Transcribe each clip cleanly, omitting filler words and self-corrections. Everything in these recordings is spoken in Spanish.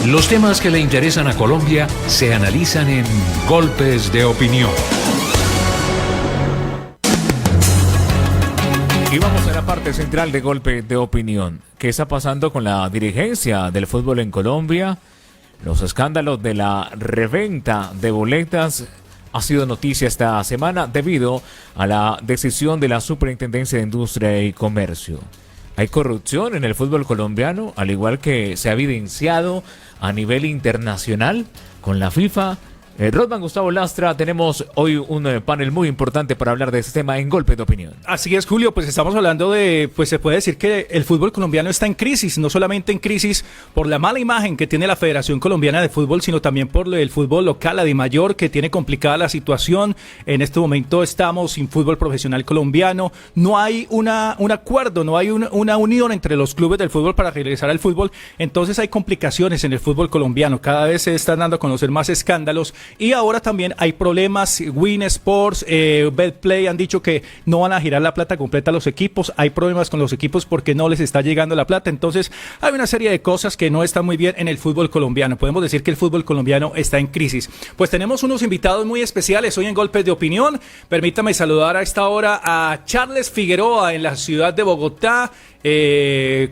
Los temas que le interesan a Colombia se analizan en Golpes de Opinión. Y vamos a la parte central de Golpe de Opinión. ¿Qué está pasando con la dirigencia del fútbol en Colombia? Los escándalos de la reventa de boletas ha sido noticia esta semana debido a la decisión de la Superintendencia de Industria y Comercio. Hay corrupción en el fútbol colombiano, al igual que se ha evidenciado a nivel internacional con la FIFA. Rodman Gustavo Lastra, tenemos hoy un panel muy importante para hablar de este tema en Golpe de Opinión. Así es, Julio, pues estamos hablando de, pues se puede decir que el fútbol colombiano está en crisis, no solamente en crisis por la mala imagen que tiene la Federación Colombiana de Fútbol, sino también por el fútbol local, la DIMAYOR, que tiene complicada la situación. En este momento estamos sin fútbol profesional colombiano, no hay un acuerdo, no hay una unión entre los clubes del fútbol para regresar al fútbol, entonces hay complicaciones en el fútbol colombiano, cada vez se están dando a conocer más escándalos. Y ahora también hay problemas. Win Sports, Betplay han dicho que no van a girar la plata completa a los equipos. Hay problemas con los equipos porque no les está llegando la plata. Entonces hay una serie de cosas que no están muy bien en el fútbol colombiano. Podemos decir que el fútbol colombiano está en crisis. Pues tenemos unos invitados muy especiales hoy en Golpes de Opinión. Permítame saludar a esta hora a Charles Figueroa en la ciudad de Bogotá.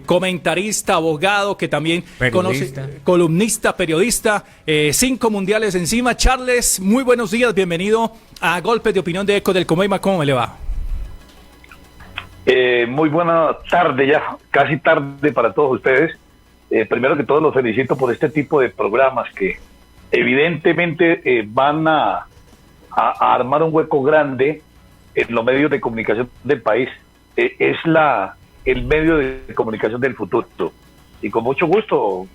Comentarista, abogado, que también conoce, columnista, periodista, 5 mundiales encima. Charles, muy buenos días, bienvenido a Golpes de Opinión de Eco del Comeyma, ¿cómo me le va? Muy buena tarde ya, casi tarde para todos ustedes. Primero que todo los felicito por este tipo de programas que evidentemente van a armar un hueco grande en los medios de comunicación del país. Es el medio de comunicación del futuro. Y con mucho gusto,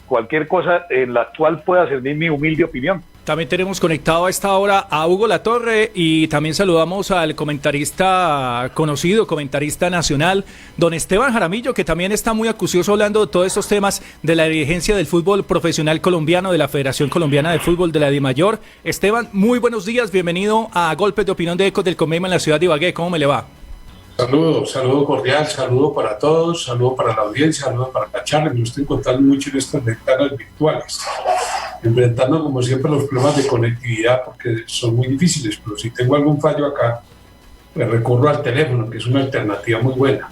cualquier cosa en la cual pueda servir mi humilde opinión. También tenemos conectado a esta hora a Hugo Latorre y también saludamos al comentarista conocido, comentarista nacional, don Esteban Jaramillo, que también está muy acucioso hablando de todos estos temas de la dirigencia del fútbol profesional colombiano, de la Federación Colombiana de Fútbol, de la DIMAYOR. Esteban, muy buenos días, bienvenido a Golpes de Opinión de Ecos del Comeyma en la ciudad de Ibagué, ¿cómo me le va? Saludo cordial, saludo para todos, saludo para la audiencia, saludo para la charla. Me estoy contando mucho en estas ventanas virtuales, enfrentando como siempre los problemas de conectividad porque son muy difíciles, pero si tengo algún fallo acá, pues recurro al teléfono, que es una alternativa muy buena.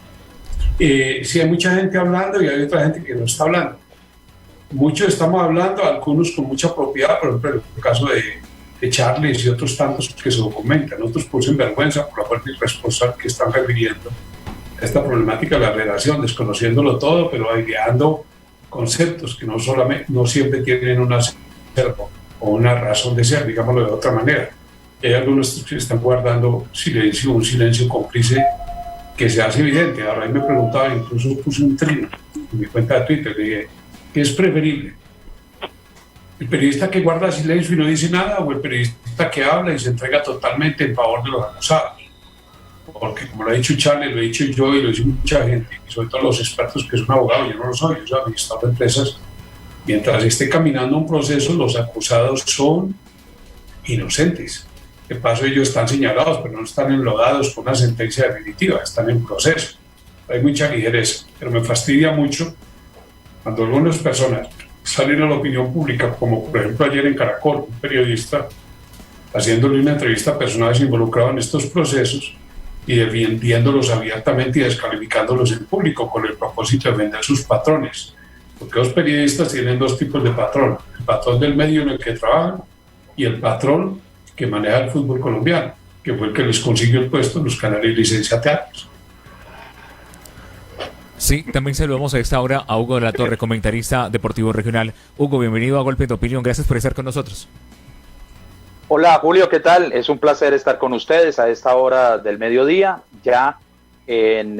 Sí, hay mucha gente hablando y hay otra gente que no está hablando. Muchos estamos hablando, algunos con mucha propiedad, por ejemplo, en el caso de Charles y otros tantos que se documentan, otros por sinvergüenza, por la fuerte irresponsable que están refiriendo a esta problemática de la relación, desconociéndolo todo, pero ideando conceptos que no siempre tienen una acervo o una razón de ser, digámoslo de otra manera. Hay algunos que están guardando silencio, un silencio cómplice que se hace evidente. Ahora ahí me preguntaba, incluso puse un trino en mi cuenta de Twitter, le dije, ¿qué es preferible? ¿El periodista que guarda silencio y no dice nada o el periodista que habla y se entrega totalmente en favor de los acusados? Porque como lo ha dicho Charles, lo he dicho yo y lo dice mucha gente, y sobre todo los expertos que son abogados, yo no lo soy, yo soy administrador de empresas, mientras esté caminando un proceso, los acusados son inocentes. De paso ellos están señalados, pero no están enlodados con una sentencia definitiva, están en proceso. Hay mucha ligereza, pero me fastidia mucho cuando algunas personas salen a la opinión pública, como por ejemplo ayer en Caracol, un periodista haciéndole una entrevista a personajes involucrados en estos procesos y defendiéndolos abiertamente y descalificándolos en público con el propósito de vender sus patrones. Porque los periodistas tienen dos tipos de patrón: el patrón del medio en el que trabajan y el patrón que maneja el fútbol colombiano, que fue el que les consiguió el puesto en los canales licenciatarios. Sí, también saludamos a esta hora a Hugo de la Torre, comentarista deportivo regional. Hugo, bienvenido a Golpe de Opinión, gracias por estar con nosotros. Hola Julio, ¿qué tal? Es un placer estar con ustedes a esta hora del mediodía, ya en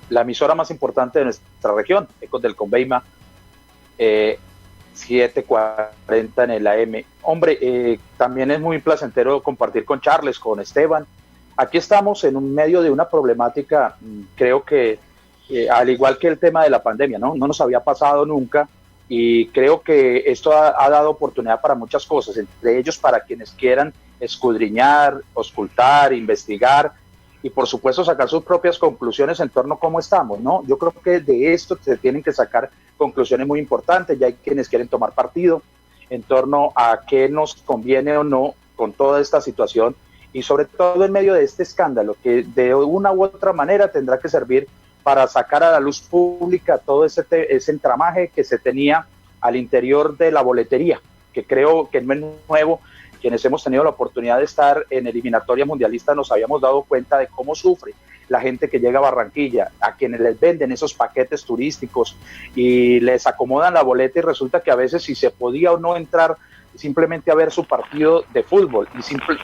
la emisora más importante de nuestra región, Ecos del Comeyma, 7:40 en el AM. Hombre, también es muy placentero compartir con Charles, con Esteban. Aquí estamos en un medio de una problemática, creo que al igual que el tema de la pandemia, no nos había pasado nunca, y creo que esto ha dado oportunidad para muchas cosas, entre ellos para quienes quieran escudriñar, auscultar, investigar y por supuesto sacar sus propias conclusiones en torno a cómo estamos, ¿no? Yo creo que de esto se tienen que sacar conclusiones muy importantes, ya hay quienes quieren tomar partido en torno a qué nos conviene o no con toda esta situación y sobre todo en medio de este escándalo que de una u otra manera tendrá que servir para sacar a la luz pública todo ese entramaje que se tenía al interior de la boletería, que creo que no es nuevo. Quienes hemos tenido la oportunidad de estar en eliminatoria mundialista nos habíamos dado cuenta de cómo sufre la gente que llega a Barranquilla, a quienes les venden esos paquetes turísticos y les acomodan la boleta y resulta que a veces si se podía o no entrar simplemente a ver su partido de fútbol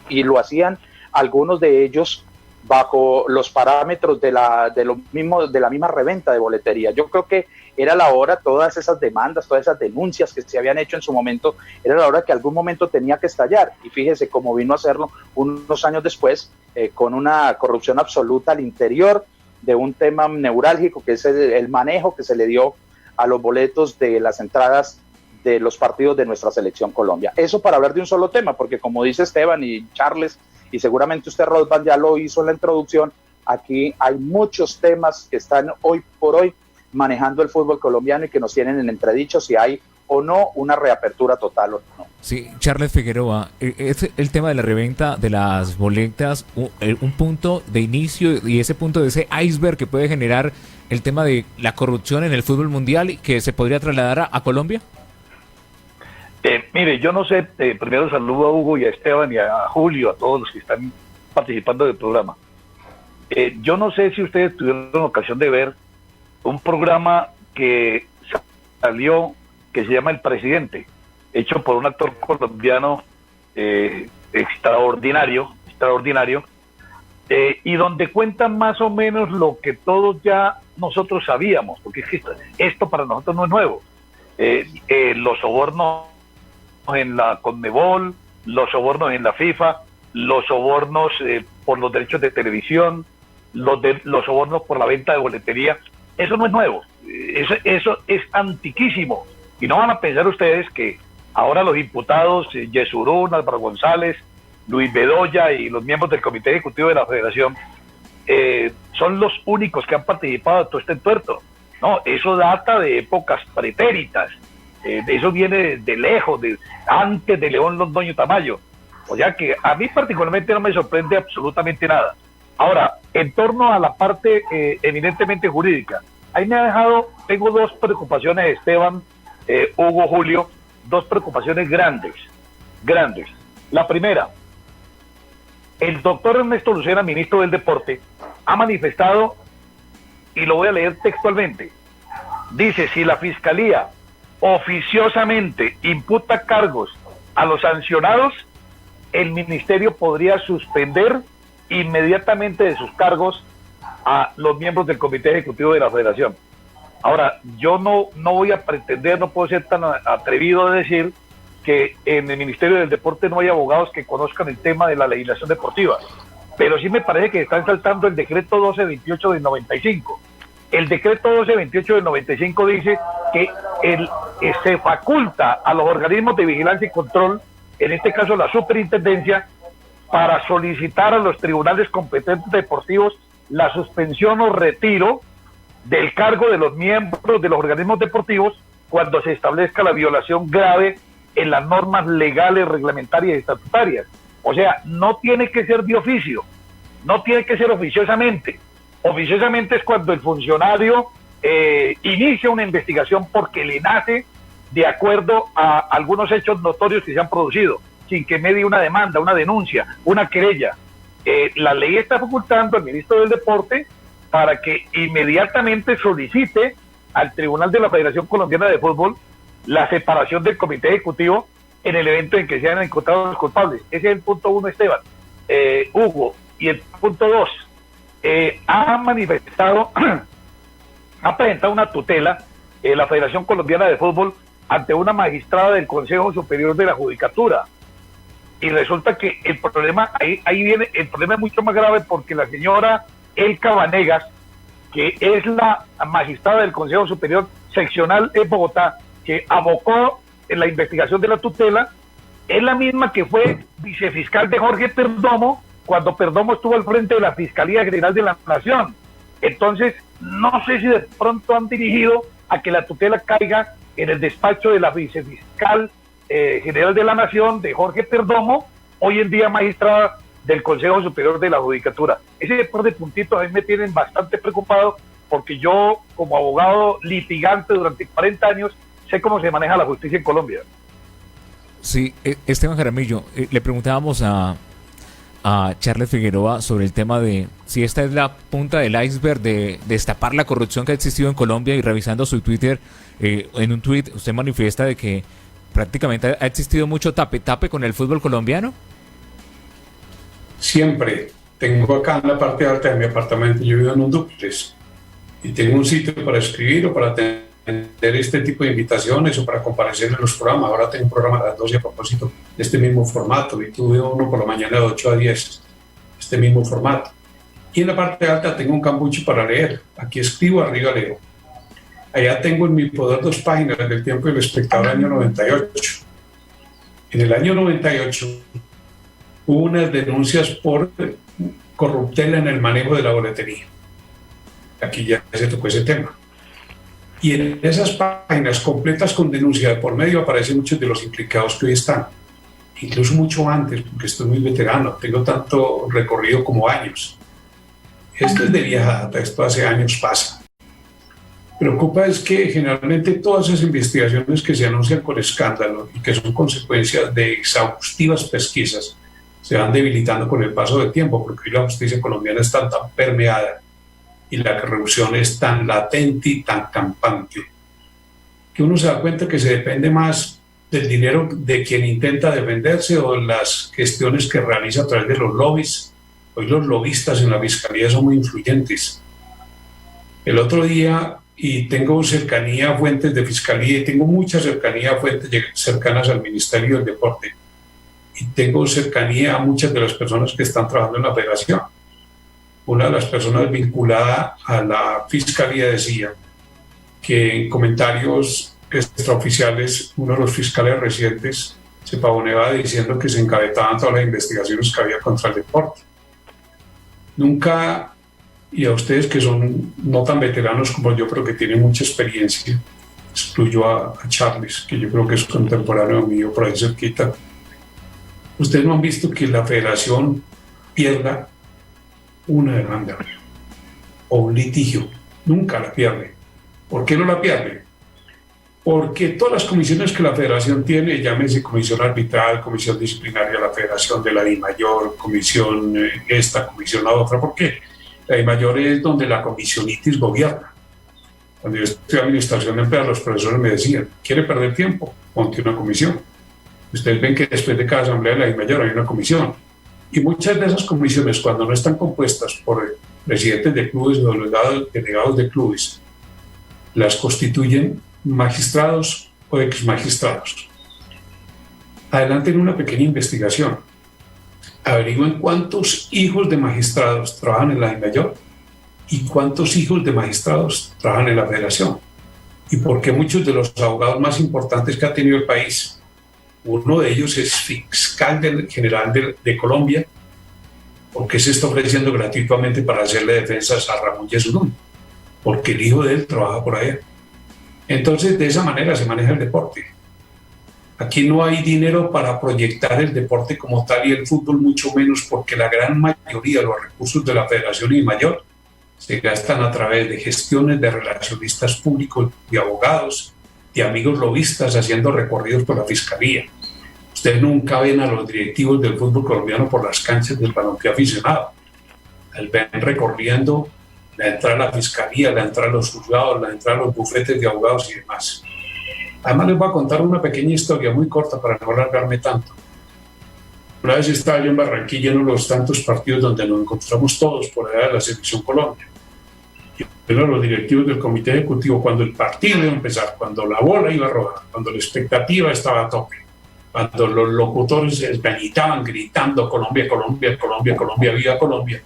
y lo hacían algunos de ellos bajo los parámetros de la misma reventa de boletería. Yo creo que era la hora, todas esas demandas, todas esas denuncias que se habían hecho en su momento, era la hora que algún momento tenía que estallar. Y fíjese cómo vino a hacerlo unos años después, con una corrupción absoluta al interior de un tema neurálgico, que es el manejo que se le dio a los boletos de las entradas de los partidos de nuestra selección Colombia. Eso para hablar de un solo tema, porque como dice Esteban y Charles, y seguramente usted, Rodman, ya lo hizo en la introducción, aquí hay muchos temas que están hoy por hoy manejando el fútbol colombiano y que nos tienen en entredicho si hay o no una reapertura total o no. Sí, Charles Figueroa, es el tema de la reventa de las boletas un punto de inicio y ese punto de ese iceberg que puede generar el tema de la corrupción en el fútbol mundial y que se podría trasladar a Colombia? Mire, yo no sé, primero saludo a Hugo y a Esteban y a Julio, a todos los que están participando del programa. Yo no sé si ustedes tuvieron ocasión de ver un programa que salió, que se llama El Presidente, hecho por un actor colombiano extraordinario, y donde cuentan más o menos lo que todos ya nosotros sabíamos, porque es que esto para nosotros no es nuevo. Los sobornos en la Conmebol, los sobornos en la FIFA, los sobornos por los derechos de televisión, los sobornos por la venta de boletería. Eso no es nuevo, eso es antiquísimo. Y no van a pensar ustedes que ahora los imputados, Yesurún, Álvaro González, Luis Bedoya y los miembros del Comité Ejecutivo de la Federación son los únicos que han participado de todo este entuerto. No, eso data de épocas pretéritas. Eso viene de lejos, antes de León Londoño Tamayo. O sea que a mí particularmente no me sorprende absolutamente nada. Ahora, en torno a la parte eminentemente jurídica, ahí me ha dejado, tengo dos preocupaciones, Esteban, Hugo, Julio, dos preocupaciones grandes. La primera, el doctor Ernesto Lucena, ministro del Deporte, ha manifestado, y lo voy a leer textualmente, dice: si la Fiscalía oficiosamente imputa cargos a los sancionados, el ministerio podría suspender inmediatamente de sus cargos a los miembros del Comité Ejecutivo de la Federación. Ahora, yo no voy a pretender, no puedo ser tan atrevido de decir que en el Ministerio del Deporte no hay abogados que conozcan el tema de la legislación deportiva, pero sí me parece que están saltando el decreto 1228 del 95. El decreto 1228 del 95 dice que se faculta a los organismos de vigilancia y control, en este caso la superintendencia, para solicitar a los tribunales competentes deportivos la suspensión o retiro del cargo de los miembros de los organismos deportivos cuando se establezca la violación grave en las normas legales, reglamentarias y estatutarias. O sea, no tiene que ser de oficio, no tiene que ser oficiosamente. Oficiosamente es cuando el funcionario inicia una investigación porque le nace de acuerdo a algunos hechos notorios que se han producido, sin que medie una demanda, una denuncia, una querella. La ley está facultando al ministro del Deporte para que inmediatamente solicite al Tribunal de la Federación Colombiana de Fútbol la separación del Comité Ejecutivo en el evento en que se hayan encontrado los culpables. Ese es el punto 1, Esteban. Hugo. Y el punto 2, ha manifestado, ha presentado una tutela la Federación Colombiana de Fútbol ante una magistrada del Consejo Superior de la Judicatura. Y resulta que el problema, ahí viene, el problema es mucho más grave porque la señora Elka Vanegas, que es la magistrada del Consejo Superior Seccional de Bogotá, que abocó en la investigación de la tutela, es la misma que fue vicefiscal de Jorge Perdomo cuando Perdomo estuvo al frente de la Fiscalía General de la Nación. Entonces, no sé si de pronto han dirigido a que la tutela caiga en el despacho de la vicefiscal general de la Nación, de Jorge Perdomo, hoy en día magistrada del Consejo Superior de la Judicatura. Ese par de puntitos a mí me tienen bastante preocupado, porque yo, como abogado litigante durante 40 años, sé cómo se maneja la justicia en Colombia. Sí, Esteban Jaramillo, le preguntábamos a Charles Figueroa sobre el tema de si esta es la punta del iceberg de destapar la corrupción que ha existido en Colombia, y revisando su Twitter, en un tweet usted manifiesta de que prácticamente ha existido mucho tape con el fútbol colombiano. Siempre. Tengo acá en la parte alta de mi apartamento, yo vivo en un dúplex y tengo un sitio para escribir o para tener este tipo de invitaciones o para comparecer en los programas. Ahora tengo un programa a las 12 a propósito de este mismo formato, y tuve uno por la mañana de 8 a 10, este mismo formato. Y en la parte alta tengo un cambuche para leer. Aquí escribo, arriba leo. Allá tengo en mi poder 2 páginas del Tiempo y el Espectador, año 98. En el año 98 hubo unas denuncias por corruptela en el manejo de la boletería. Aquí ya se tocó ese tema. Y en esas páginas completas con denuncia de por medio aparecen muchos de los implicados que hoy están. Incluso mucho antes, porque estoy muy veterano, tengo tanto recorrido como años. Esto es de vieja data, esto hace años pasa. Preocupa es que generalmente todas esas investigaciones que se anuncian con escándalo y que son consecuencias de exhaustivas pesquisas se van debilitando con el paso del tiempo, porque hoy la justicia colombiana está tan permeada y la corrupción es tan latente y tan campante, que uno se da cuenta que se depende más del dinero de quien intenta defenderse o de las gestiones que realiza a través de los lobbies. Hoy los lobistas en la fiscalía son muy influyentes. El otro día, y tengo cercanía a fuentes de fiscalía, y tengo mucha cercanía a fuentes cercanas al Ministerio del Deporte, y tengo cercanía a muchas de las personas que están trabajando en la federación. Una de las personas vinculada a la fiscalía decía que en comentarios extraoficiales, uno de los fiscales recientes se pavoneaba diciendo que se encabetaban todas las investigaciones que había contra el deporte. Nunca, y a ustedes que son no tan veteranos como yo, pero que tienen mucha experiencia, excluyo a Charles, que yo creo que es contemporáneo mío, por ahí cerquita, ustedes no han visto que la federación pierda una demanda o un litigio. Nunca la pierde. ¿Por qué no la pierde? Porque todas las comisiones que la federación tiene, llámese comisión arbitral, comisión disciplinaria de la federación, de la DIMAYOR, comisión esta, comisión la otra, ¿por qué? La DIMAYOR es donde la comisionitis gobierna. Cuando yo estudié administración de empresas, los profesores me decían, ¿quiere perder tiempo? Ponte una comisión. Ustedes ven que después de cada asamblea de la DIMAYOR hay una comisión. Y muchas de esas comisiones, cuando no están compuestas por presidentes de clubes o delegados de clubes, las constituyen magistrados o exmagistrados. Adelanten una pequeña investigación. Averigüen cuántos hijos de magistrados trabajan en la DIMAYOR y cuántos hijos de magistrados trabajan en la federación. Y por qué muchos de los abogados más importantes que ha tenido el país, uno de ellos es fiscal general de Colombia, porque se está ofreciendo gratuitamente para hacerle defensas a Ramón Yesurún, porque el hijo de él trabaja por allá. Entonces, de esa manera se maneja el deporte. Aquí no hay dinero para proyectar el deporte como tal, y el fútbol mucho menos, porque la gran mayoría de los recursos de la Federación y mayor se gastan a través de gestiones de relacionistas públicos, de abogados, de amigos lobistas haciendo recorridos por la fiscalía. Ustedes nunca ven a los directivos del fútbol colombiano por las canchas del balompié aficionado. Ven recorriendo la entrada a la fiscalía, la entrada a los juzgados, la entrada a los bufetes de abogados y demás. Además les voy a contar una pequeña historia muy corta para no alargarme tanto. Una vez estaba yo en Barranquilla en uno de los tantos partidos donde nos encontramos todos por allá de la Selección Colombia. Y uno de los directivos del comité ejecutivo, cuando el partido iba a empezar, cuando la bola iba a rodar, cuando la expectativa estaba a tope, cuando los locutores se desgañitaban gritando Colombia, Colombia, Colombia, Colombia, viva Colombia,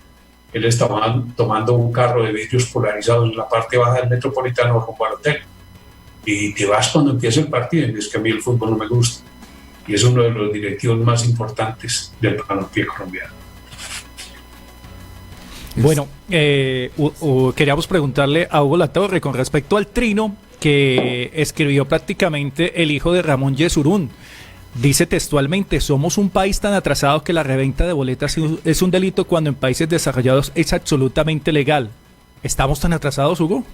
él estaba tomando un carro de vidrios polarizados en la parte baja del Metropolitano rumbo al hotel. Y te vas cuando empieza el partido, y es que a mí el fútbol no me gusta. Y es uno de los directivos más importantes del balompié colombiano. Bueno, queríamos preguntarle a Hugo Latorre con respecto al trino que escribió prácticamente el hijo de Ramón Yesurún. Dice textualmente: somos un país tan atrasado que la reventa de boletas es un delito cuando en países desarrollados es absolutamente legal. ¿Estamos tan atrasados, Hugo?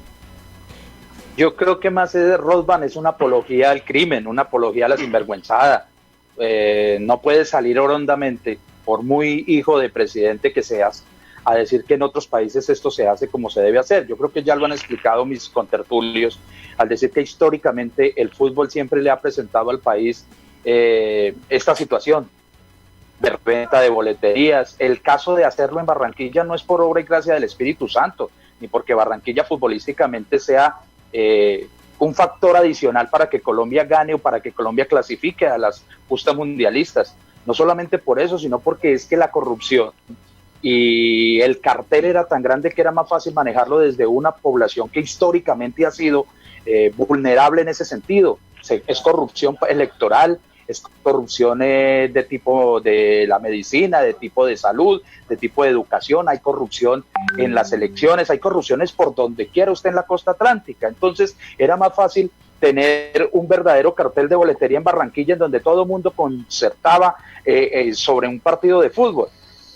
Yo creo que más de Rosban es una apología al crimen, una apología a la sinvergüenzada. No puedes salir hondamente, por muy hijo de presidente que seas, a decir que en otros países esto se hace como se debe hacer. Yo creo que ya lo han explicado mis contertulios, al decir que históricamente el fútbol siempre le ha presentado al país esta situación de venta de boleterías. El caso de hacerlo en Barranquilla no es por obra y gracia del Espíritu Santo, ni porque Barranquilla futbolísticamente sea un factor adicional para que Colombia gane o para que Colombia clasifique a las justas mundialistas. No solamente por eso, sino porque es que la corrupción y el cartel era tan grande que era más fácil manejarlo desde una población que históricamente ha sido vulnerable en ese sentido. Es corrupción electoral, es corrupción de tipo de la medicina, de tipo de salud, de tipo de educación, hay corrupción en las elecciones, hay corrupciones por donde quiera usted en la costa atlántica. Entonces era más fácil tener un verdadero cartel de boletería en Barranquilla en donde todo el mundo concertaba sobre un partido de fútbol.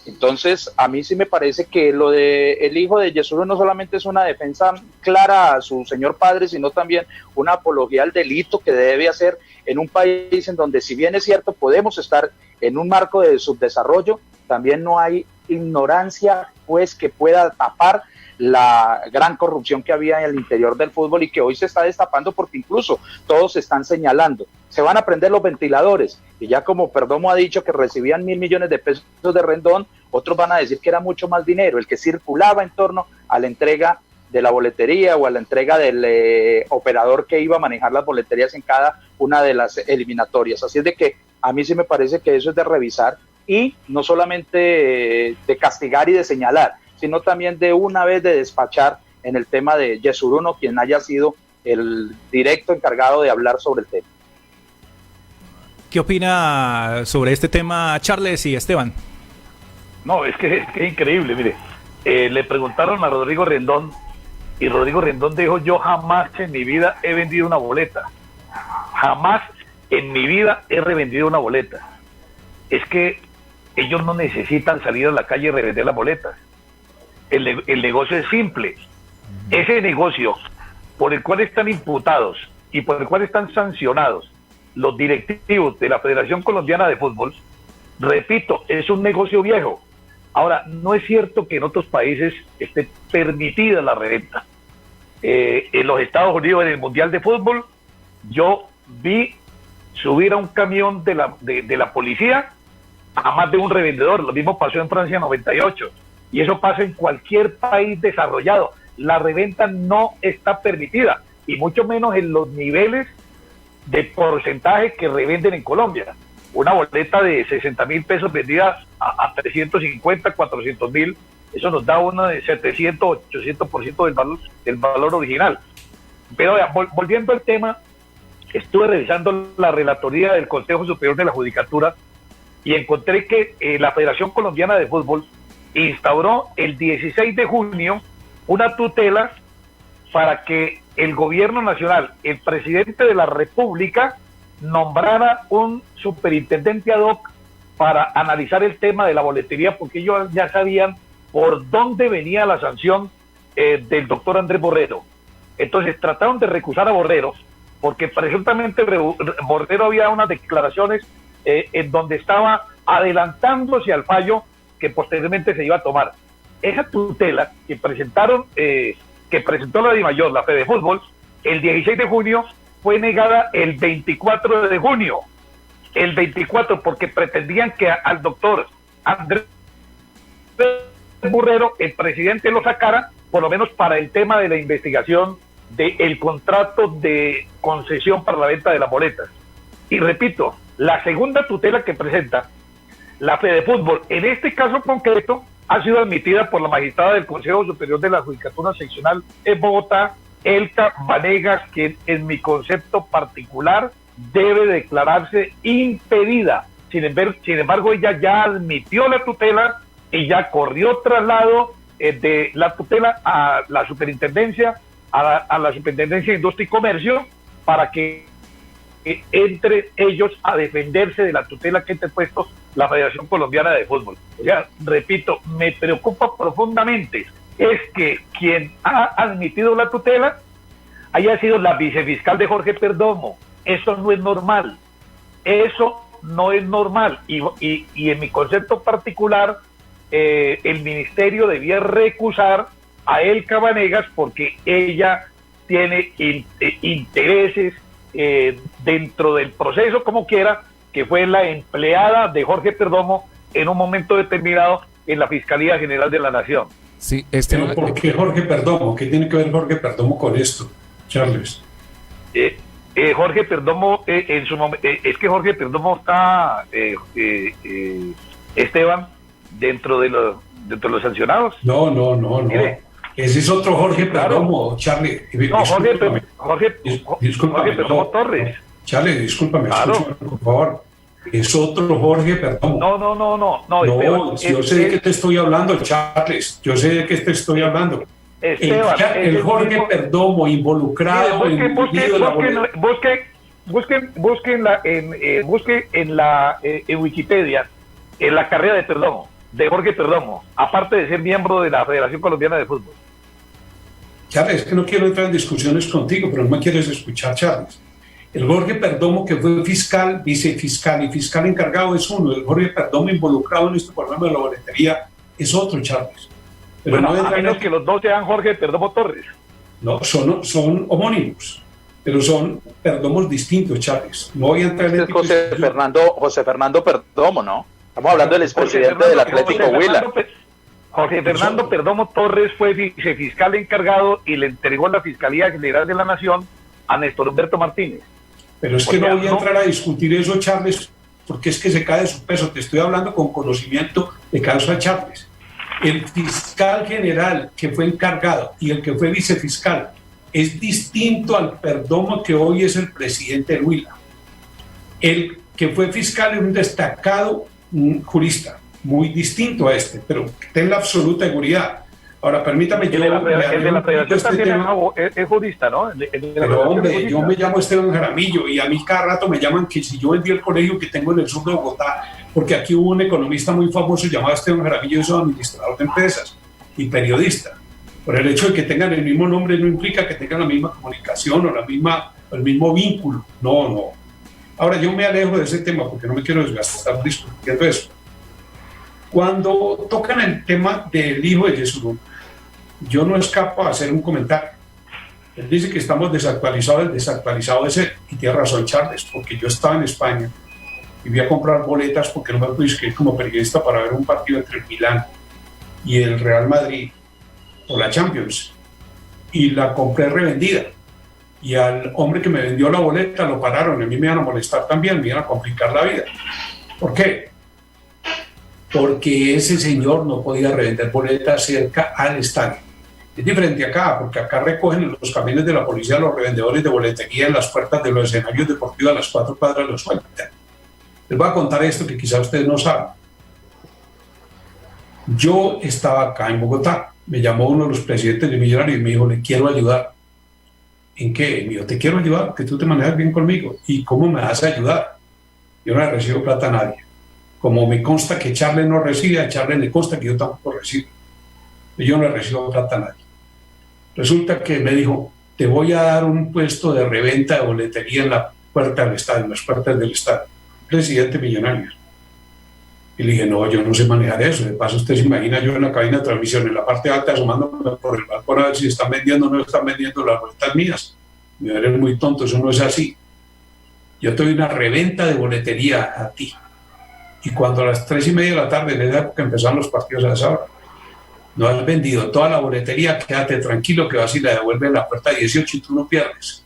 Entonces, a mí sí me parece que lo de el hijo de Yesurún no solamente es una defensa clara a su señor padre, sino también una apología al delito que debe hacer en un país en donde, si bien es cierto, podemos estar en un marco de subdesarrollo, también no hay ignorancia, pues, que pueda tapar la gran corrupción que había en el interior del fútbol y que hoy se está destapando porque incluso todos se están señalando. Se van a prender los ventiladores y ya como Perdomo ha dicho que recibían 1.000 millones de pesos de Rendón, otros van a decir que era mucho más dinero el que circulaba en torno a la entrega de la boletería o a la entrega del operador que iba a manejar las boleterías en cada una de las eliminatorias. Así es de que a mí sí me parece que eso es de revisar y no solamente de castigar y de señalar, sino también de una vez de despachar en el tema de Yesurún o quien haya sido el directo encargado de hablar sobre el tema. ¿Qué opina sobre este tema Charles y Esteban? No, es que es increíble, mire. Le preguntaron a Rodrigo Rendón y Rodrigo Rendón dijo: yo jamás en mi vida he vendido una boleta. Jamás en mi vida he revendido una boleta. Es que ellos no necesitan salir a la calle y revender las boletas. El negocio es simple. Ese negocio por el cual están imputados y por el cual están sancionados los directivos de la Federación Colombiana de Fútbol, repito, es un negocio viejo. Ahora, no es cierto que en otros países esté permitida la reventa. En los Estados Unidos, en el Mundial de Fútbol, yo vi subir a un camión de la policía a más de un revendedor. Lo mismo pasó en Francia en 98. Y eso pasa en cualquier país desarrollado. La reventa no está permitida, y mucho menos en los niveles de porcentaje que revenden en Colombia. Una boleta de 60.000 pesos vendida a 350, 400.000, eso nos da una de 700, 800% del valor original. Pero volviendo al tema, estuve revisando la relatoría del Consejo Superior de la Judicatura y encontré que la Federación Colombiana de Fútbol instauró el 16 de junio una tutela para que el gobierno nacional, el presidente de la República, nombrara un superintendente ad hoc para analizar el tema de la boletería, porque ellos ya sabían por dónde venía la sanción del doctor Andrés Borrero. Entonces trataron de recusar a Borrero, porque presuntamente Borrero había unas declaraciones en donde estaba adelantándose al fallo que posteriormente se iba a tomar. Esa tutela que presentaron, que presentó la DIMAYOR, la Fede Fútbol, el 16 de junio, fue negada el 24 de junio. El 24, porque pretendían que al doctor Andrés Borrero, el presidente, lo sacara, por lo menos para el tema de la investigación del contrato de concesión para la venta de las boletas. Y repito, la segunda tutela que presenta la Fede Fútbol, en este caso concreto, ha sido admitida por la magistrada del Consejo Superior de la Judicatura Seccional en Bogotá, Elka Vanegas, que en mi concepto particular debe declararse impedida. Sin embargo, ella ya admitió la tutela y ya corrió traslado de la tutela a la superintendencia a la Superintendencia de Industria y Comercio para que entre ellos a defenderse de la tutela que ha interpuesto la Federación Colombiana de Fútbol. O sea, repito, me preocupa profundamente es que quien ha admitido la tutela haya sido la vicefiscal de Jorge Perdomo. Eso no es normal. Eso no es normal. Y en mi concepto particular, el ministerio debía recusar a Elka Vanegas porque ella tiene intereses dentro del proceso, como quiera, que fue la empleada de Jorge Perdomo en un momento determinado en la Fiscalía General de la Nación. Sí, Pero ¿por qué Jorge Perdomo? ¿Qué tiene que ver Jorge Perdomo con esto, Charles? Jorge Perdomo, en su es que Jorge Perdomo está, Esteban, dentro de los sancionados. No. Mire, ese es otro Jorge Perdomo, claro. Charlie. No, Jorge Perdomo Torres. Charlie, discúlpame, Claro. escúchame, por favor. Es otro Jorge Perdomo. No, Esteban, yo sé de qué te estoy hablando, Charles. Yo sé de qué te estoy hablando. Esteban, el Jorge mismo, Perdomo involucrado en busquen en Wikipedia en la carrera de Perdomo, de Jorge Perdomo, aparte de ser miembro de la Federación Colombiana de Fútbol. Charles, es que no quiero entrar en discusiones contigo, pero no me quieres escuchar, Charles. El Jorge Perdomo, que fue fiscal, vicefiscal y fiscal encargado, es uno. El Jorge Perdomo involucrado en este programa de la boletería es otro, Charles. Pero Bueno, no a menos que los dos sean Jorge Perdomo Torres. No, son homónimos, pero son Perdomos distintos, Charles. No voy a entrar en José Fernando Perdomo, ¿no? Estamos hablando del expresidente del Atlético Huila. Jorge Fernando Perdomo Torres fue vicefiscal encargado y le entregó la Fiscalía General de la Nación a Néstor Humberto Martínez. Pero es que no voy a entrar a discutir eso, Charles, porque es que se cae de su peso. Te estoy hablando con conocimiento de causa, Charles. El fiscal general que fue encargado y el que fue vicefiscal es distinto al Perdomo que hoy es el presidente del Huila. El que fue fiscal es un destacado jurista, muy distinto a este, pero ten la absoluta seguridad. Ahora, permítame, El de la Federación también es jurista, ¿no? Pero hombre, yo me llamo Esteban Jaramillo y a mí cada rato me llaman que si yo vendí el colegio que tengo en el sur de Bogotá, porque aquí hubo un economista muy famoso llamado Esteban Jaramillo, y soy administrador de empresas y periodista. Por el hecho de que tengan el mismo nombre no implica que tengan la misma comunicación o el mismo vínculo. No. Ahora, yo me alejo de ese tema porque no me quiero desgastar discutiendo eso. Cuando tocan el tema del hijo de Yesurún, yo no escapo a hacer un comentario. Él dice que estamos desactualizados, el desactualizado es él, y tiene razón Charles, porque yo estaba en España y voy a comprar boletas porque no me pude inscribir como periodista para ver un partido entre el Milán y el Real Madrid o la Champions, y la compré revendida, y al hombre que me vendió la boleta lo pararon, a mí me iban a molestar también, me iban a complicar la vida. ¿Por qué? Porque ese señor no podía revender boletas cerca al estadio. Es diferente acá, porque acá recogen en los camiones de la policía los revendedores de boletería en las puertas de los escenarios deportivos a las 4 cuadras los sueltan. Les voy a contar esto que quizás ustedes no saben. Yo estaba acá en Bogotá, me llamó uno de los presidentes de Millonarios y me dijo, le quiero ayudar. ¿En qué? Me dijo, te quiero ayudar, que tú te manejas bien conmigo. ¿Y cómo me vas a ayudar? Yo no le recibo plata a nadie. Como me consta que Charles no recibe, a Charles le consta que yo tampoco recibo. Yo no le recibo plata a nadie. Resulta que me dijo, te voy a dar un puesto de reventa de boletería en la puerta del estadio, en las puertas del estadio. Presidente Millonarios. Y le dije, no, yo no sé manejar eso. De paso, usted se imagina yo en la cabina de transmisión, en la parte alta, asomándome por el balcón a ver si están vendiendo o no están vendiendo las boletas mías. Me eres muy tonto, eso no es así. Yo te doy una reventa de boletería a ti. Y cuando a las 3:30 de la tarde, en la época que empezaron los partidos a esa hora, no has vendido toda la boletería, quédate tranquilo que vas y la devuelves en la puerta 18 y tú no pierdes.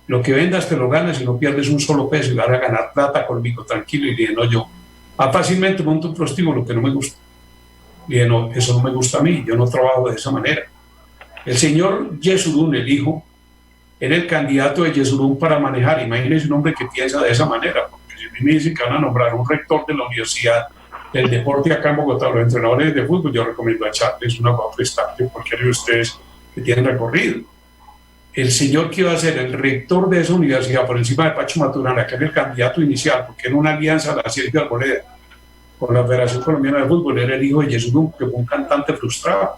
Lo que vendas te lo ganas y no pierdes un solo peso y vas a ganar plata conmigo, tranquilo. Y le dije, no, yo fácilmente monto un prostíbulo que no me gusta. Le dije, no, eso no me gusta a mí, yo no trabajo de esa manera. El señor Yesurún, el hijo, era el candidato de Yesurún para manejar. Imagínense un hombre que piensa de esa manera, porque si a mí me dicen que van a nombrar un rector de la Universidad del Deporte acá en Bogotá, los entrenadores de fútbol, yo recomiendo a Charles una guapa estante, cualquiera de ustedes que tienen recorrido. el señor que iba a ser el rector de esa universidad por encima de Pacho Maturana, que era el candidato inicial, porque era una alianza de la Silvia Arboleda con la Federación Colombiana de Fútbol, era el hijo de Yesulún, que fue un cantante frustrado.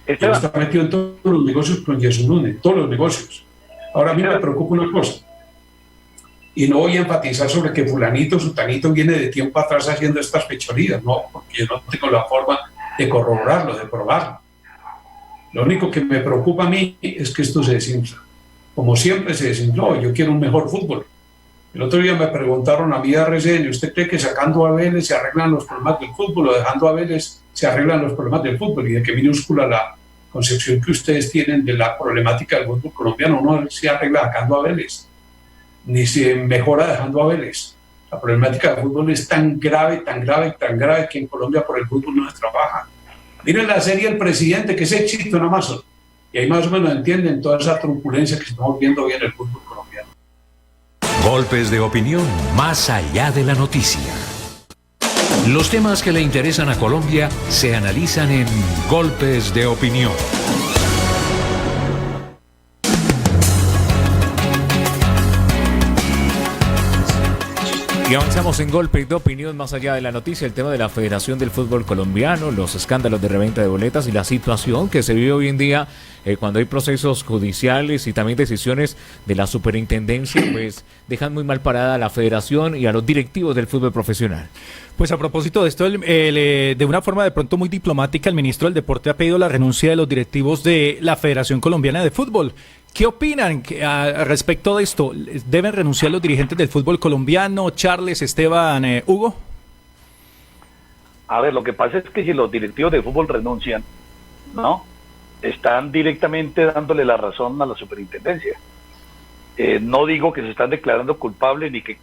Él está metido en todos los negocios con Yesulún, en todos los negocios. Ahora a mí me preocupa una cosa, y no voy a enfatizar sobre que fulanito, sutanito viene de tiempo atrás haciendo estas fechorías, no, porque yo no tengo la forma de corroborarlo, de probarlo. Lo único que me preocupa a mí es que esto se desinfla. Como siempre se desinfló, yo quiero un mejor fútbol. El otro día me preguntaron a mí a RCN, ¿usted cree que sacando a Vélez se arreglan los problemas del fútbol o dejando a Vélez se arreglan los problemas del fútbol? Y de qué minúscula la concepción que ustedes tienen de la problemática del fútbol colombiano. No se arregla sacando a Vélez, ni se mejora dejando a Vélez. La problemática del fútbol es tan grave, tan grave, tan grave que en Colombia por el fútbol no se trabaja. Miren la serie El Presidente, que es éxito en Amazon. Y ahí más o menos entienden toda esa turbulencia que estamos viendo hoy en el fútbol colombiano. Golpes de opinión más allá de la noticia. Los temas que le interesan a Colombia se analizan en Golpes de opinión. Y avanzamos en Golpes de opinión más allá de la noticia, el tema de la Federación del Fútbol Colombiano, los escándalos de reventa de boletas y la situación que se vive hoy en día cuando hay procesos judiciales y también decisiones de la superintendencia, pues dejan muy mal parada a la federación y a los directivos del fútbol profesional. Pues a propósito de esto, de una forma de pronto muy diplomática, el ministro del Deporte ha pedido la renuncia de los directivos de la Federación Colombiana de Fútbol. ¿Qué opinan respecto de esto? ¿Deben renunciar los dirigentes del fútbol colombiano? Charles, Esteban, Hugo. A ver, lo que pasa es que si los directivos del fútbol renuncian, ¿no? Están directamente dándole la razón a la superintendencia. No digo que se están declarando culpables ni que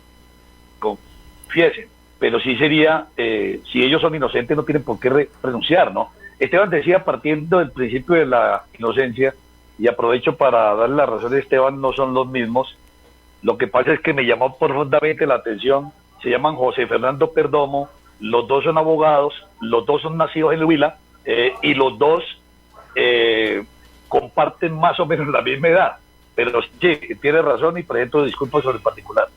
confiesen, pero sí sería, si ellos son inocentes no tienen por qué renunciar, ¿no? Esteban decía, partiendo del principio de la inocencia, y aprovecho para darle la razón a Esteban, no son los mismos. Lo que pasa es que me llamó profundamente la atención. Se llaman José Fernando Perdomo, los dos son abogados, los dos son nacidos en Huila, y los dos comparten más o menos la misma edad. Pero sí, tiene razón y presento disculpas sobre el particular.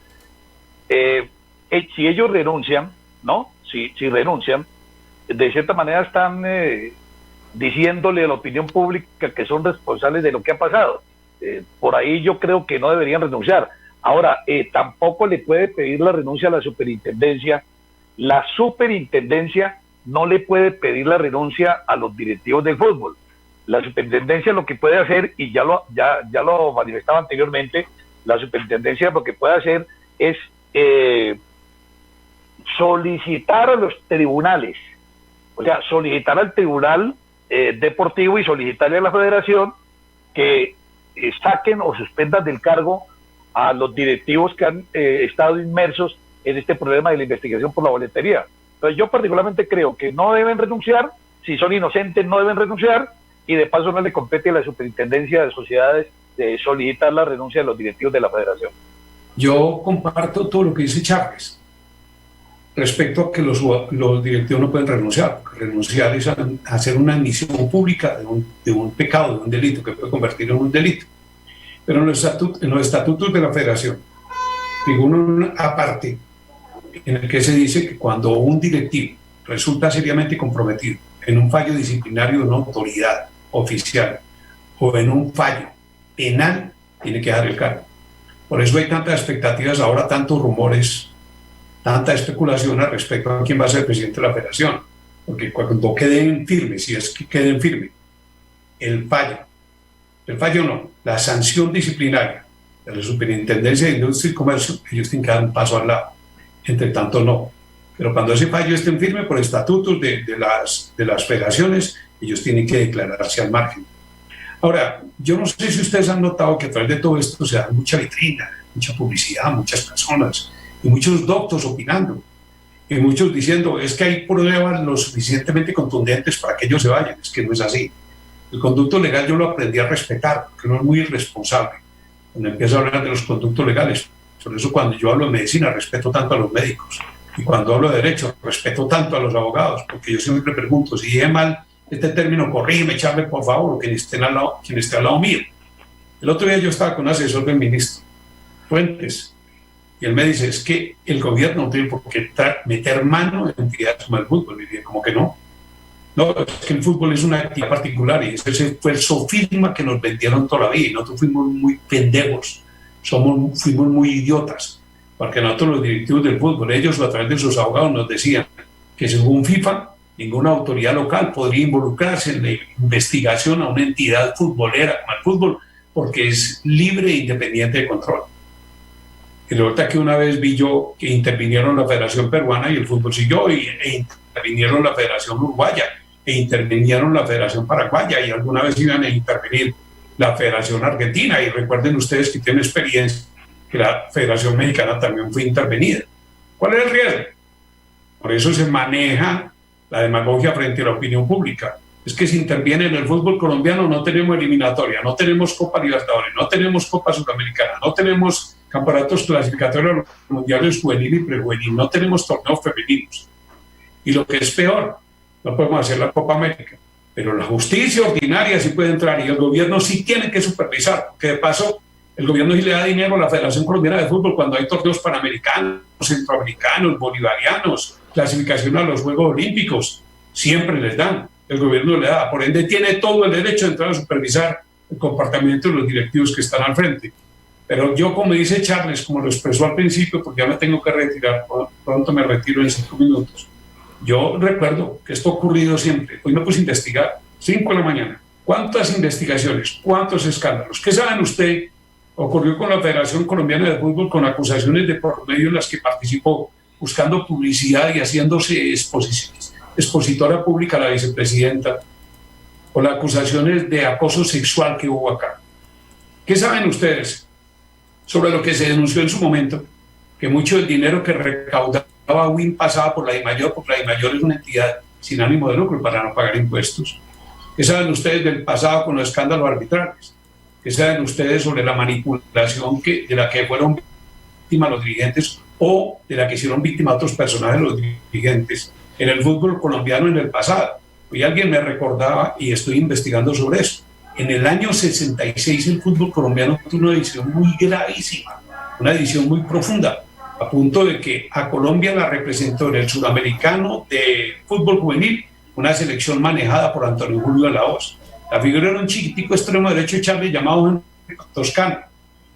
Si ellos renuncian, ¿no? Si renuncian, de cierta manera están diciéndole a la opinión pública que son responsables de lo que ha pasado. Por ahí yo creo que no deberían renunciar. Ahora, tampoco le puede pedir la renuncia a la superintendencia. La superintendencia no le puede pedir la renuncia a los directivos del fútbol. La superintendencia lo que puede hacer, y ya lo manifestaba anteriormente, la superintendencia lo que puede hacer es solicitar a los tribunales, o sea, solicitar al tribunal deportivo y solicitarle a la federación que saquen o suspendan del cargo a los directivos que han estado inmersos en este problema de la investigación por la boletería. Entonces yo particularmente creo que no deben renunciar, si son inocentes no deben renunciar, y de paso no le compete a la superintendencia de sociedades de solicitar la renuncia de los directivos de la federación. Yo comparto todo lo que dice Chávez respecto a que los directivos no pueden renunciar. Renunciar es hacer una admisión pública de un pecado, de un delito, que puede convertir en un delito. Pero en los estatutos de la federación, figura una aparte en el que se dice que cuando un directivo resulta seriamente comprometido en un fallo disciplinario de una autoridad oficial o en un fallo penal, tiene que dejar el cargo. Por eso hay tantas expectativas ahora, tantos rumores, tanta especulación al respecto a quién va a ser el presidente de la federación, porque cuando queden firmes, si es que queden firmes, el fallo no, la sanción disciplinaria de la Superintendencia de Industria y Comercio, ellos tienen que dar un paso al lado, entre tanto no, pero cuando ese fallo esté en firme por estatutos de las federaciones, ellos tienen que declararse al margen. Ahora, yo no sé si ustedes han notado que a través de todo esto se da mucha vitrina, mucha publicidad, muchas personas, y muchos doctos opinando, y muchos diciendo, es que hay pruebas lo suficientemente contundentes para que ellos se vayan. Es que no es así. El conducto legal yo lo aprendí a respetar, porque uno es muy irresponsable cuando empieza a hablar de los conductos legales. Por eso cuando yo hablo de medicina respeto tanto a los médicos, y cuando hablo de derecho respeto tanto a los abogados, porque yo siempre pregunto, si dije mal este término, corrígeme, Charles, por favor, o quien esté al lado mío. El otro día yo estaba con un asesor del ministro, Fuentes, y él me dice, es que el gobierno no tiene por qué meter mano en entidades como el fútbol. Y dije, ¿cómo que no? No, es que el fútbol es una actividad particular y ese fue el sofisma que nos vendieron toda la vida y nosotros fuimos muy pendejos, fuimos muy idiotas, porque nosotros los directivos del fútbol, ellos a través de sus abogados nos decían que según FIFA, ninguna autoridad local podría involucrarse en la investigación a una entidad futbolera como el fútbol, porque es libre e independiente de control. Y resulta que una vez vi yo que intervinieron la Federación Peruana y el fútbol siguió, e intervinieron la Federación Uruguaya, e intervinieron la Federación Paraguaya, y alguna vez iban a intervenir la Federación Argentina, y recuerden ustedes que tienen experiencia que la Federación Mexicana también fue intervenida. ¿Cuál es el riesgo? Por eso se maneja la demagogia frente a la opinión pública. Es que si interviene en el fútbol colombiano no tenemos eliminatoria, no tenemos Copa Libertadores, no tenemos Copa Sudamericana, no tenemos campeonatos clasificatorios mundiales juvenil y prejuvenil, no tenemos torneos femeninos. Y lo que es peor, no podemos hacer la Copa América, pero la justicia ordinaria sí puede entrar y el gobierno sí tiene que supervisar, porque de paso el gobierno sí le da dinero a la Federación Colombiana de Fútbol cuando hay torneos panamericanos, centroamericanos, bolivarianos, clasificación a los Juegos Olímpicos, siempre les dan, el gobierno le da, por ende tiene todo el derecho de entrar a supervisar el comportamiento de los directivos que están al frente. Pero yo, como dice Charles, como lo expresó al principio, porque ya me tengo que retirar, pronto me retiro en 5 minutos, yo recuerdo que esto ha ocurrido siempre. Hoy me puse a investigar, 5 de la mañana, ¿cuántas investigaciones, cuántos escándalos? ¿Qué saben usted? Ocurrió con la Federación Colombiana de Fútbol con acusaciones de por medio en las que participó buscando publicidad y haciéndose expositora pública a la vicepresidenta, o las acusaciones de acoso sexual que hubo acá. ¿Qué saben ustedes sobre lo que se denunció en su momento? Que mucho del dinero que recaudaba WIN pasaba por la DIMAYOR, porque la DIMAYOR es una entidad sin ánimo de lucro para no pagar impuestos. ¿Qué saben ustedes del pasado con los escándalos arbitrales? ¿Qué saben ustedes sobre la manipulación de la que fueron víctimas los dirigentes o de la que hicieron víctimas otros personajes los dirigentes en el fútbol colombiano en el pasado? Hoy alguien me recordaba, y estoy investigando sobre eso, en el año 66 el fútbol colombiano tuvo una edición muy gravísima, una edición muy profunda, a punto de que a Colombia la representó en el Sudamericano de Fútbol Juvenil, una selección manejada por Antonio Julio de la Hoz. La figura era un chiquitico extremo derecho Charlie llamado Henry Toscano,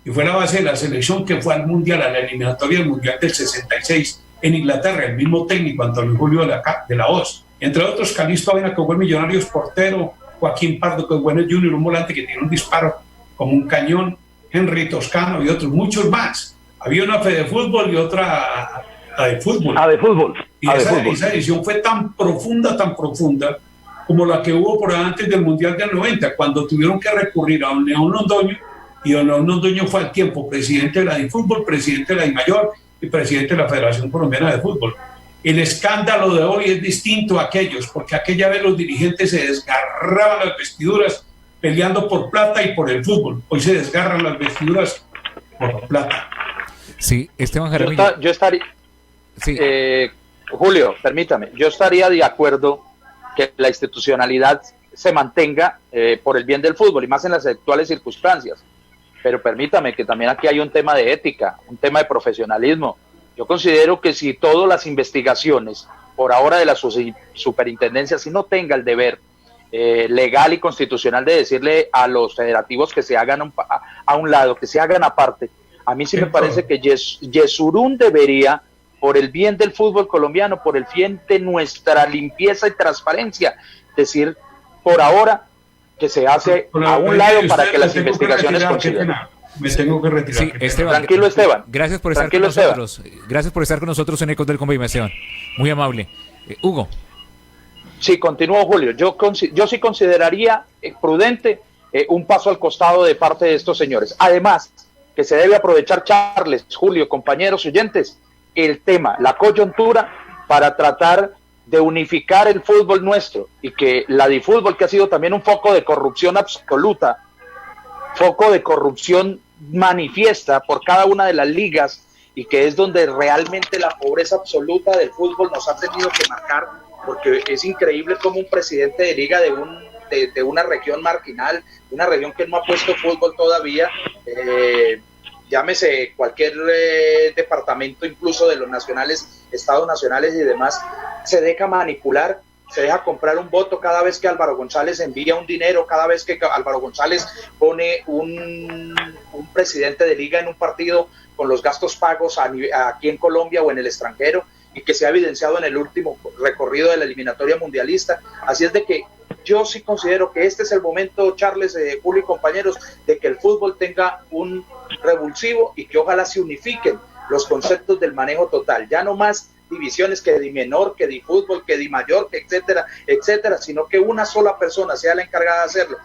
y fue la base de la selección que fue al Mundial, a la eliminatoria del Mundial del 66 en Inglaterra, el mismo técnico Antonio Julio de la Hoz. Entre otros, Calixto Avena, que fue el Millonarios portero, Joaquín Pardo, que fue el Junior, un volante que tiene un disparo como un cañón, Henry Toscano y otros, muchos más. Había una fe de fútbol y otra de fútbol. De fútbol. Y esa edición fue tan profunda, como la que hubo por antes del Mundial del 90, cuando tuvieron que recurrir a don León Londoño, y don León Londoño fue al tiempo presidente de la DIFútbol, presidente de la DIMAYOR y presidente de la Federación Colombiana de Fútbol. El escándalo de hoy es distinto a aquellos, porque aquella vez los dirigentes se desgarraban las vestiduras peleando por plata y por el fútbol. Hoy se desgarran las vestiduras por plata. Sí, Esteban Jaramillo. Yo estaría... Sí. Julio, permítame, yo estaría de acuerdo que la institucionalidad se mantenga por el bien del fútbol y más en las actuales circunstancias. Pero permítame que también aquí hay un tema de ética, un tema de profesionalismo. Yo considero que si todas las investigaciones, por ahora de la superintendencia, si no tenga el deber legal y constitucional de decirle a los federativos que se hagan a un lado, que se hagan aparte, a mí sí me parece que Yesurún debería, por el bien del fútbol colombiano, por el bien de nuestra limpieza y transparencia, decir por ahora que se hace a un lado para que las investigaciones consideren. Me tengo que retirar. Sí, Esteban, tranquilo, Esteban. Gracias por estar con nosotros. Gracias por estar con nosotros en Ecos del Convención. Muy amable. Hugo. Sí, continúo, Julio. Yo sí consideraría prudente un paso al costado de parte de estos señores. Además, que se debe aprovechar, Charles, Julio, compañeros oyentes, el tema, la coyuntura, para tratar de unificar el fútbol nuestro y que la DIFútbol, que ha sido también un foco de corrupción absoluta, foco de corrupción manifiesta por cada una de las ligas y que es donde realmente la pobreza absoluta del fútbol nos ha tenido que marcar, porque es increíble cómo un presidente de liga de un de una región marginal, una región que no ha puesto fútbol todavía, llámese cualquier departamento, incluso de los nacionales, estados nacionales y demás, se deja manipular, se deja comprar un voto cada vez que Álvaro González envía un dinero, cada vez que Álvaro González pone un presidente de liga en un partido con los gastos pagos aquí en Colombia o en el extranjero, y que se ha evidenciado en el último recorrido de la eliminatoria mundialista. Así es de que yo sí considero que este es el momento, Charles, Julio y compañeros, de que el fútbol tenga un revulsivo y que ojalá se unifiquen los conceptos del manejo total, ya no más divisiones que di menor, que di fútbol, que di mayor, que etcétera, etcétera, sino que una sola persona sea la encargada de hacerlo.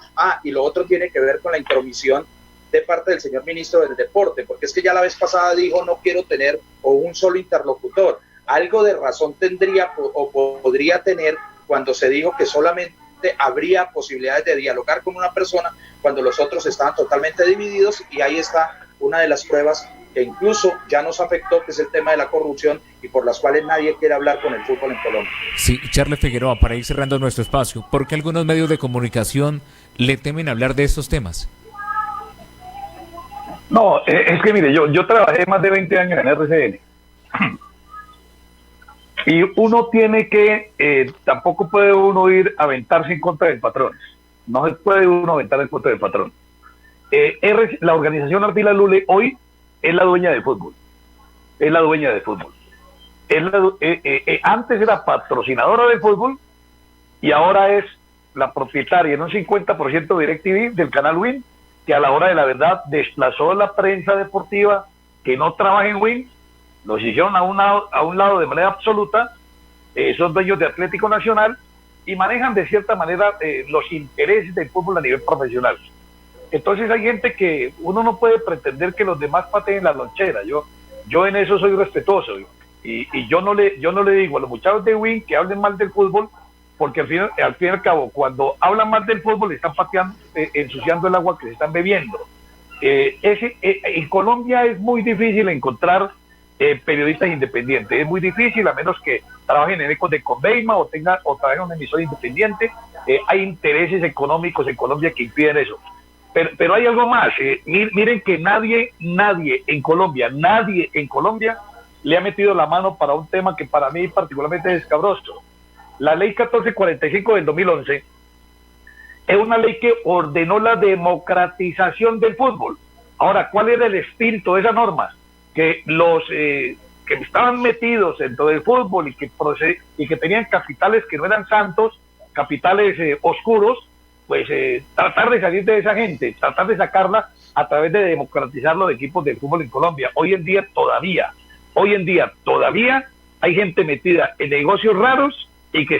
Y lo otro tiene que ver con la intromisión de parte del señor ministro del Deporte, porque es que ya la vez pasada dijo no quiero tener un solo interlocutor. Algo de razón tendría o podría tener cuando se dijo que solamente habría posibilidades de dialogar con una persona cuando los otros estaban totalmente divididos, y ahí está una de las pruebas que incluso ya nos afectó, que es el tema de la corrupción y por las cuales nadie quiere hablar con el fútbol en Colombia. Sí, Charles Figueroa, para ir cerrando nuestro espacio, ¿por qué algunos medios de comunicación le temen hablar de estos temas? No, es que mire, yo trabajé más de 20 años en RCN. Y uno tiene que, tampoco puede uno ir a aventarse en contra del patrón. No se puede uno aventar en contra del patrón. La organización Ardila Lule hoy es la dueña del fútbol. Es la dueña del fútbol. Antes era patrocinadora del fútbol y ahora es la propietaria en un 50% de DirecTV del canal Win, que a la hora de la verdad desplazó la prensa deportiva que no trabaja en Win. Los hicieron a un lado de manera absoluta. Son dueños de Atlético Nacional y manejan de cierta manera los intereses del fútbol a nivel profesional. Entonces hay gente que uno no puede pretender que los demás pateen la lonchera. Yo en eso soy respetuoso y yo no le digo a los muchachos de Win que hablen mal del fútbol, porque al fin y al cabo cuando hablan mal del fútbol están pateando, ensuciando el agua que se están bebiendo. En Colombia es muy difícil encontrar periodistas independientes, es muy difícil, a menos que trabajen en Ecos de Conveima o trabajen en una emisora independiente. Hay intereses económicos en Colombia que impiden eso, pero hay algo más. Miren que nadie en Colombia le ha metido la mano para un tema que para mí particularmente es escabroso. La ley 1445 del 2011 es una ley que ordenó la democratización del fútbol. Ahora, ¿cuál era el espíritu de esa norma? Que los que estaban metidos dentro del fútbol y que tenían capitales que no eran santos, capitales oscuros, pues tratar de salir de esa gente, tratar de sacarla a través de democratizar los equipos del fútbol en Colombia. Hoy en día todavía hay gente metida en negocios raros y que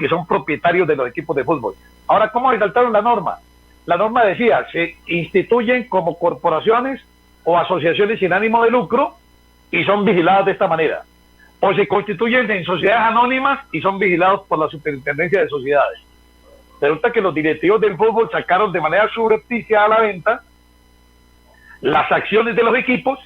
son propietarios de los equipos de fútbol. Ahora, ¿cómo resaltaron la norma? La norma decía, se instituyen como corporaciones o asociaciones sin ánimo de lucro y son vigiladas de esta manera, o se constituyen en sociedades anónimas y son vigilados por la Superintendencia de Sociedades. Resulta que los directivos del fútbol sacaron de manera subrepticia a la venta las acciones de los equipos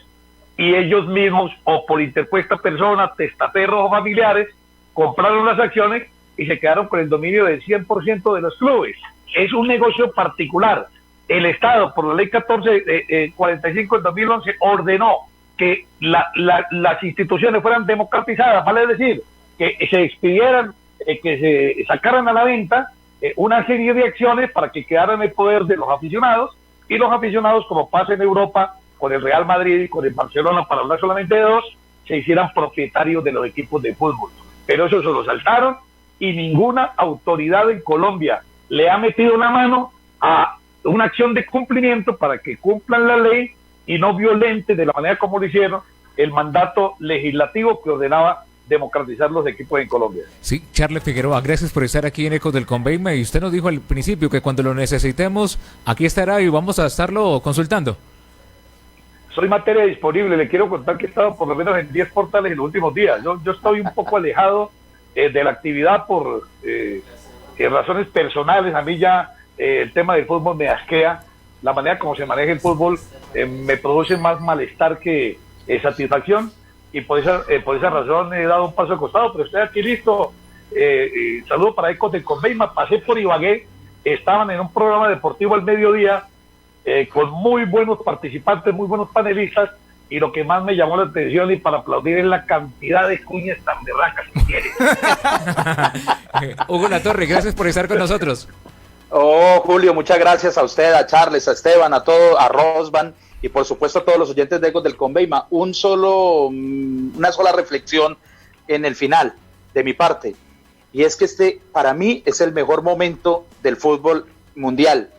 y ellos mismos, o por interpuesta persona, testaferros o familiares, compraron las acciones y se quedaron con el dominio del 100% de los clubes. Es un negocio particular. El Estado, por la ley 1445 del 2011, ordenó que las instituciones fueran democratizadas, vale decir, que se expidieran, que se sacaran a la venta una serie de acciones para que quedaran en el poder de los aficionados, y los aficionados, como pasa en Europa, con el Real Madrid y con el Barcelona, para hablar solamente de dos, se hicieran propietarios de los equipos de fútbol. Pero eso se lo saltaron y ninguna autoridad en Colombia le ha metido una mano a una acción de cumplimiento para que cumplan la ley y no violente de la manera como lo hicieron el mandato legislativo que ordenaba democratizar los equipos en Colombia. Sí, Charles Figueroa, gracias por estar aquí en Ecos del Conveima, y usted nos dijo al principio que cuando lo necesitemos aquí estará y vamos a estarlo consultando. Soy materia disponible, le quiero contar que he estado por lo menos en 10 portales en los últimos días. Yo estoy un poco alejado de la actividad por razones personales. A mí ya el tema del fútbol me asquea, la manera como se maneja el fútbol me produce más malestar que satisfacción, y por esa razón he dado un paso al costado, pero estoy aquí listo. Saludo para Ecos del Conveima. Pasé por Ibagué estaban en un programa deportivo al mediodía con muy buenos participantes, muy buenos panelistas, y lo que más me llamó la atención y para aplaudir es la cantidad de cuñas tan berracas que tiene. Hugo Latorre, gracias por estar con nosotros. Oh, Julio, muchas gracias a usted, a Charles, a Esteban, a todo, a Rosban y por supuesto a todos los oyentes de Ecos del Conveima. Una sola reflexión en el final de mi parte, y es que para mí es el mejor momento del fútbol mundial,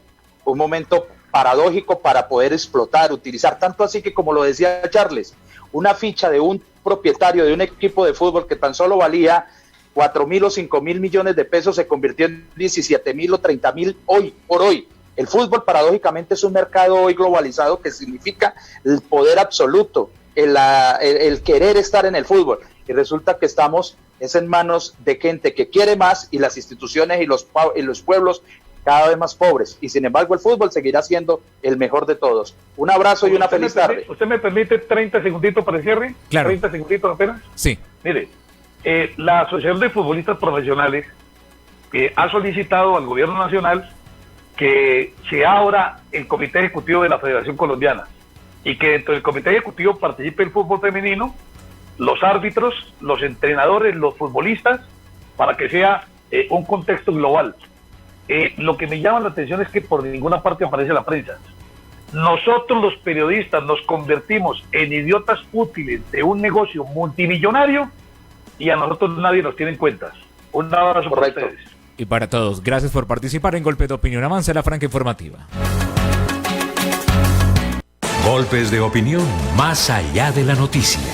un momento paradójico para poder explotar, utilizar, tanto así que, como lo decía Charles, una ficha de un propietario de un equipo de fútbol que tan solo valía 4.000 o 5.000 millones de pesos se convirtió en 17.000 o 30.000 hoy por hoy. El fútbol paradójicamente es un mercado hoy globalizado que significa el poder absoluto, el querer estar en el fútbol, y resulta que estamos en manos de gente que quiere más, y las instituciones y los pueblos cada vez más pobres, y sin embargo el fútbol seguirá siendo el mejor de todos. Un abrazo y una feliz tarde. ¿Usted me permite 30 segunditos para el cierre? Claro. 30 segunditos apenas. Sí. Mire, la Asociación de Futbolistas Profesionales ha solicitado al gobierno nacional que se abra el comité ejecutivo de la Federación Colombiana, y que dentro del comité ejecutivo participe el fútbol femenino, los árbitros, los entrenadores, los futbolistas, para que sea un contexto global. Lo que me llama la atención es que por ninguna parte aparece la prensa. Nosotros los periodistas nos convertimos en idiotas útiles de un negocio multimillonario y a nosotros nadie nos tiene en cuenta. Un abrazo para ustedes. Y para todos, gracias por participar en Golpe de Opinión. Avance la franja informativa. Golpes de opinión más allá de la noticia.